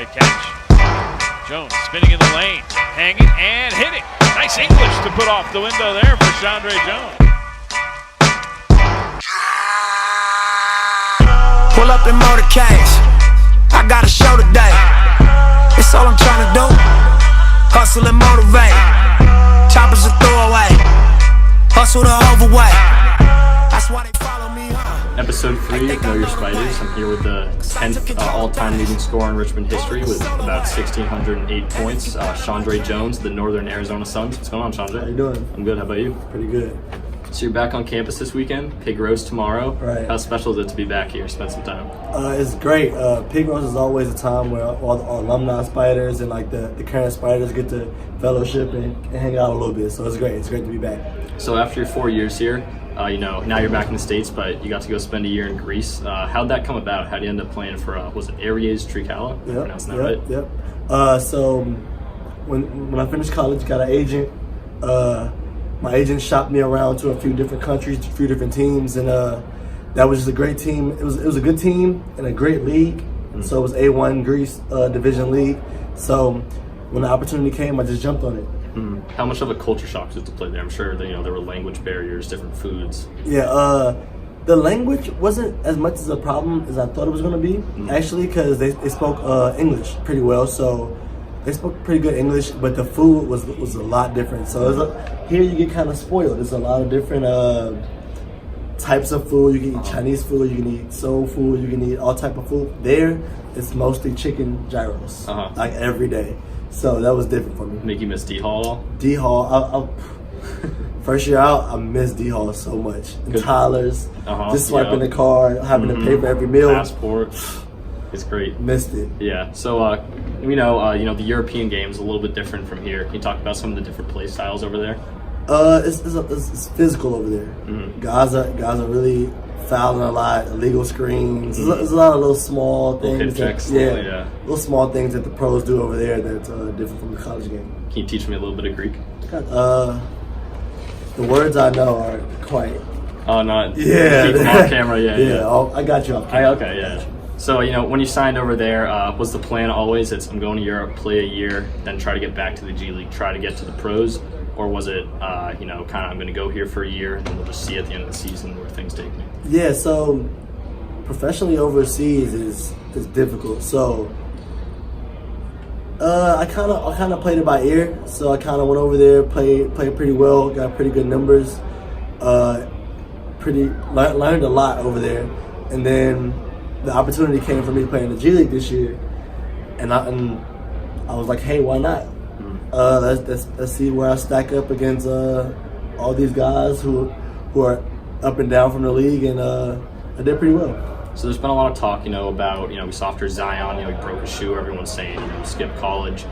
right catch. Jones spinning in the lane, hanging and hitting. Nice English to put off the window there for Shawndre Jones. Pull up in motorcades, I got a show today. It's all I'm trying to do, hustle and motivate. Choppers a throwaway, hustle the overweight. That's why they follow me. Episode 3 of Know Your Spiders. I'm here with the 10th all-time leading scorer in Richmond history with about 1,608 points. Shawndre Jones, the Northern Arizona Suns. What's going on, Shawndre? How you doing? I'm good. How about you? Pretty good. So you're back on campus this weekend. Pig roast tomorrow. Right. How special is it to be back here? Spend some time. It's great. Pig roast is always a time where all the alumni spiders and like the current spiders get to fellowship and hang out a little bit. So it's great. It's great to be back. So after your 4 years here, now you're back in the States, but you got to go spend a year in Greece. How'd that come about? How'd you end up playing for, was it Aries Trikala? Pronouncing that right? Yep. So when I finished college, got an agent. My agent shopped me around to a few different countries, a few different teams, and that was just a great team. It was a good team and a great league. Mm-hmm. So it was A1 Greece Division League. So when the opportunity came, I just jumped on it. Mm. How much of a culture shock was it to play there? I'm sure that, there were language barriers, different foods. Yeah, the language wasn't as much as a problem as I thought it was going to be, actually, because they spoke English pretty well. So they spoke pretty good English, but the food was a lot different. So here you get kind of spoiled. There's a lot of different types of food. You can eat Chinese food, you can eat soul food, you can eat all type of food. There, it's mostly chicken gyros, like every day. So that was different for me. Make you miss D-Hall at all? D-Hall, first year out, I missed D-Hall so much. And Tyler's, just swiping the card, having to pay for every meal. Passport. It's great. Missed it. Yeah. So the European game is a little bit different from here. Can you talk about some of the different play styles over there? It's physical over there. Mm-hmm. Guys are really fouling a lot, illegal screens. Mm-hmm. There's a lot of little small things. Little small things that the pros do over there that's different from the college game. Can you teach me a little bit of Greek? The words I know are quite. Oh, not. Yeah. Keep them on camera. Yeah. I got you off camera. Okay. Yeah. So, when you signed over there, was the plan always I'm going to Europe, play a year, then try to get back to the G League, try to get to the pros? Or was it, I'm going to go here for a year, and then we'll just see at the end of the season where things take me? Yeah, so professionally overseas is difficult. So I kind of played it by ear. So I kind of went over there, played pretty well, got pretty good numbers, learned a lot over there, and then the opportunity came for me to play in the G League this year, and I was like, hey, why not? Let's see where I stack up against all these guys who are up and down from the league, and I did pretty well. So there's been a lot of talk, about we saw after Zion, he broke his shoe. Everyone's saying skip college.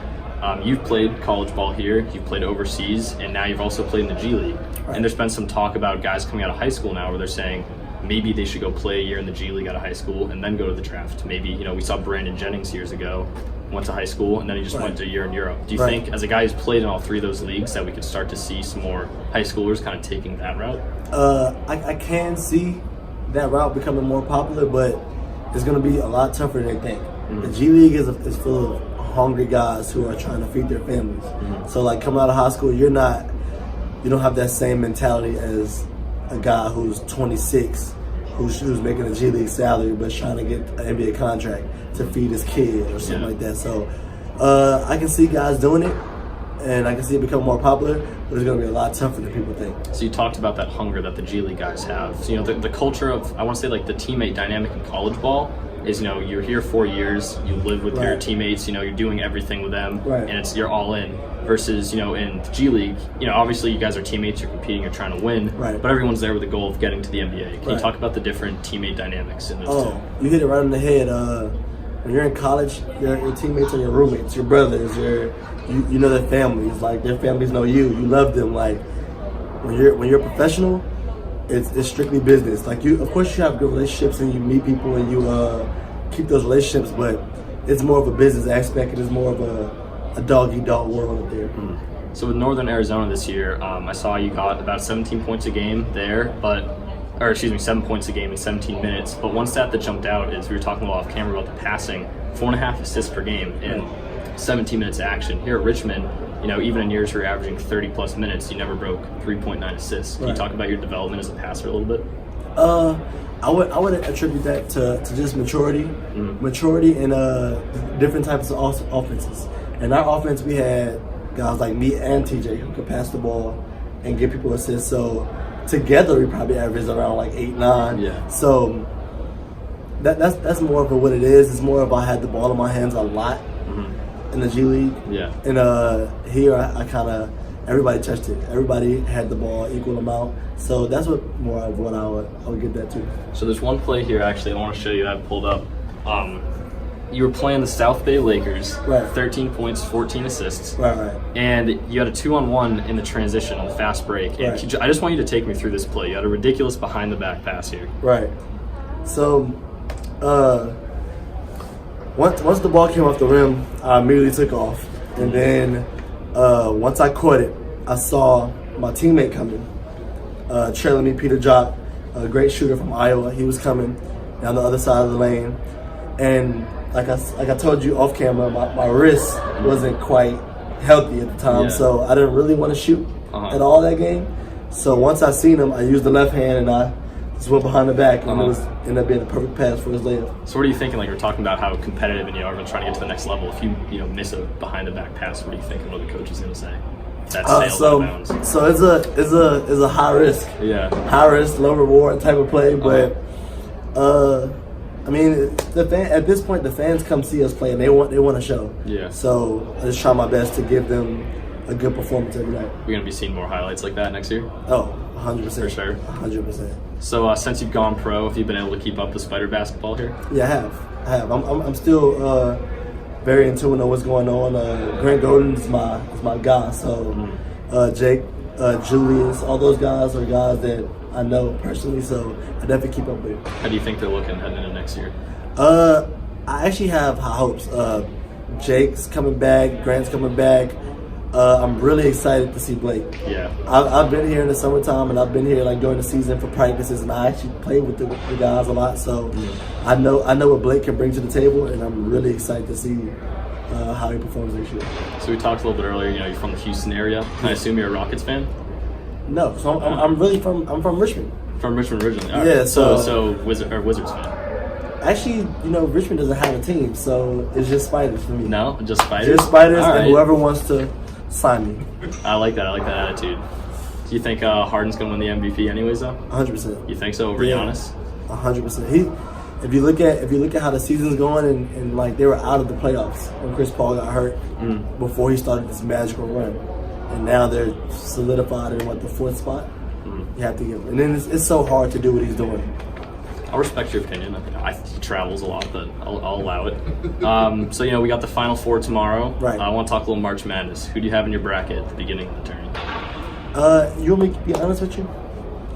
You've played college ball here, you've played overseas, and now you've also played in the G League. Right. And there's been some talk about guys coming out of high school now where they're saying maybe they should go play a year in the G League out of high school and then go to the draft. Maybe, we saw Brandon Jennings years ago, went to high school, and then he just went to a year in Europe. Do you think, as a guy who's played in all three of those leagues, that we could start to see some more high schoolers kind of taking that route? I can see that route becoming more popular, but it's going to be a lot tougher than they think. Mm-hmm. The G League is full of hungry guys who are trying to feed their families. Mm-hmm. So, coming out of high school, you don't have that same mentality as a guy who's 26, who's making a G League salary but trying to get an NBA contract to feed his kid or something like that. So I can see guys doing it, and I can see it become more popular, but it's going to be a lot tougher than people think. So you talked about that hunger that the G League guys have. So, the culture of, I want to say, the teammate dynamic in college ball is, you're here 4 years, you live with your teammates, you're doing everything with them, and you're all in. Versus, in the G League, obviously you guys are teammates, you're competing, you're trying to win, but everyone's there with the goal of getting to the NBA. Can you talk about the different teammate dynamics in those two? You hit it right on the head. When you're in college, your teammates are your roommates, your brothers, you know their families, their families know you love them. When you're a professional, it's strictly business. Of course you have good relationships and you meet people and you keep those relationships, but it's more of a business aspect. It is more of a dog-eat-dog world up there. So with Northern Arizona this year, I saw you got about 17 points a game there, but 7 points a game in 17 minutes. But one stat that jumped out is we were talking a lot off camera about the passing, 4.5 assists per game in 17 minutes of action. Here at Richmond, even in years where you're averaging 30 plus minutes, you never broke 3.9 assists. Can you talk about your development as a passer a little bit? I would attribute that to just maturity and different types of offenses. In our offense, we had guys like me and TJ who could pass the ball and give people assists. So together, we probably averaged around like 8, 9. Yeah. So that's more of what it is. It's more of I had the ball in my hands a lot in the G League. Yeah. And here I kind of everybody touched it. Everybody had the ball equal amount. So that's what more of what I would get that to. So there's one play here actually I want to show you. I have pulled up. You were playing the South Bay Lakers. Right. 13 points, 14 assists. Right. And you had a 2-on-1 in the transition on the fast break. And Right. I just want you to take me through this play. You had a ridiculous behind the back pass here. Right. So, once the ball came off the rim, I immediately took off. And then once I caught it, I saw my teammate coming, trailing me, Peter Jock, a great shooter from Iowa. He was coming down the other side of the lane. And like I told you off camera, my wrist wasn't quite healthy at the time. Yeah. So I didn't really want to shoot at all that game. So once I seen him, I used the left hand and I just went behind the back, and it ended up being the perfect pass for his layup. So what are you thinking? Like, we're talking about how competitive and everyone's trying to get to the next level. If you miss a behind the back pass, what are you thinking? What the coach is going to say? That's sailed out of bounds. So it's a high risk, high risk, low reward type of play. But I mean, at this point, the fans come see us play and they want a show. Yeah. So I just try my best to give them a good performance every night. We're going to be seeing more highlights like that next year? Oh, 100%. For sure. 100%. So since you've gone pro, have you been able to keep up the Spider basketball here? Yeah, I have. I'm still very in tune with what's going on. Grant Golden is my guy. So Jake, Julius, all those guys are guys that I know personally. So I definitely keep up with it. How do you think they're looking heading into next year? I actually have high hopes. Jake's coming back. Grant's coming back. I'm really excited to see Blake. Yeah. I've been here in the summertime, and I've been here like during the season for practices, and I actually play with the guys a lot. So I know what Blake can bring to the table, and I'm really excited to see how he performs this year. So we talked a little bit earlier. You're from the Houston area. Can I assume you're a Rockets fan? No, so I'm really from Richmond. From Richmond originally. All Yeah. right. So Wizards fan. Actually, Richmond doesn't have a team, so it's just Spiders for me. No, just Spiders. Just Spiders, All right. and whoever wants to sign me. I like that. I like that attitude. Do you think Harden's gonna win the MVP anyways, though? 100%. You think so over Giannis? 100%. If you look at how the season's going, and like they were out of the playoffs when Chris Paul got hurt before he started this magical run, and now they're solidified in the 4th spot. You have to give him. And then it's so hard to do what he's doing. I'll respect your opinion. He travels a lot, but I'll allow it. So, we got the Final Four tomorrow. Right. I want to talk a little March Madness. Who do you have in your bracket at the beginning of the tournament? You want me to be honest with you?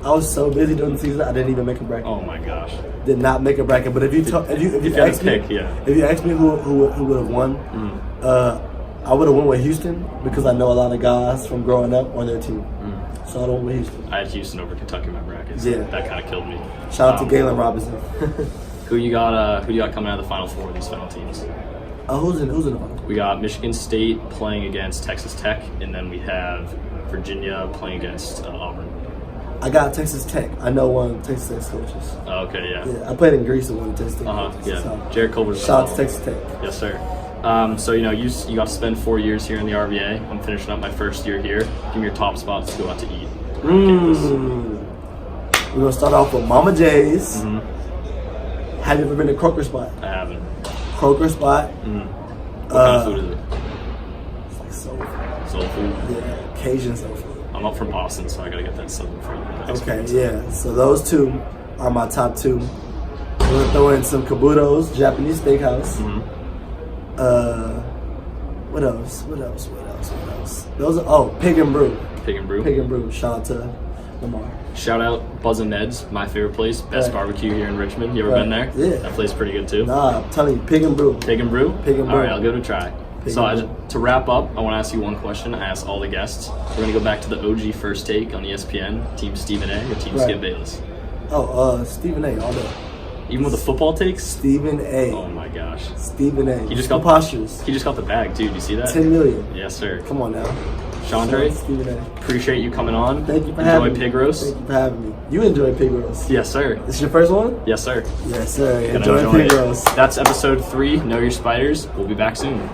I was so busy during the season, I didn't even make a bracket. Oh my gosh. Did not make a bracket. But if you asked me, if you asked me who would have won, I would have won with Houston because I know a lot of guys from growing up on their team. So I don't win with Houston. I had Houston over Kentucky in my bracket. So that kind of killed me. Shout out to Galen Robinson. Who you got coming out of the Final Four of these final teams? Who's in the final? We got Michigan State playing against Texas Tech, and then we have Virginia playing against Auburn. I got Texas Tech. I know one of Texas Tech's coaches. Okay, yeah. Yeah, I played in Greece with one of Texas Tech coaches. Yeah. So. Jared Culver's. Shout out to Texas Tech. Yes, sir. So you got to spend 4 years here in the RVA. I'm finishing up my first year here. Give me your top spots to go out to eat. We're gonna start off with Mama J's. Have you ever been to Croker Spot? I haven't. Croker Spot. What kind of food is it? It's like soul food. Soul food? Yeah, Cajun soul food. I'm up from Boston, so I gotta get that Southern food. Okay, yeah. So those two are my top two. We're gonna throw in some Kabuto's, Japanese steakhouse. What else? Those are Pig and Brew. Pig and Brew. Pig and Brew. Shout out to Lamar. Shout out Buzz and Ned's, my favorite place. Best barbecue here in Richmond. You ever been there? Yeah. That place is pretty good too. Nah, I'm telling you, Pig and Brew. Pig and Brew? Pig and Brew. All right, I'll give it a try. To wrap up, I want to ask you one question. I ask all the guests. We're going to go back to the OG first take on ESPN. Team Stephen A. or Team Skip Bayless? Stephen A. all day. Even with the football takes? Stephen A. Oh my gosh. Stephen A. He just got postures. He just got the bag, dude. You see that? 10 million. Yes, sir. Come on now. Shawndre, Stephen A. appreciate you coming on. Thank you for having me. Enjoy pig roast. Thank you for having me. You enjoy pig roast. Yes, sir. This is your first one? Yes, sir. Yes, sir. Gonna Enjoy pig it. roast. That's episode 3. Know your spiders. We'll be back soon.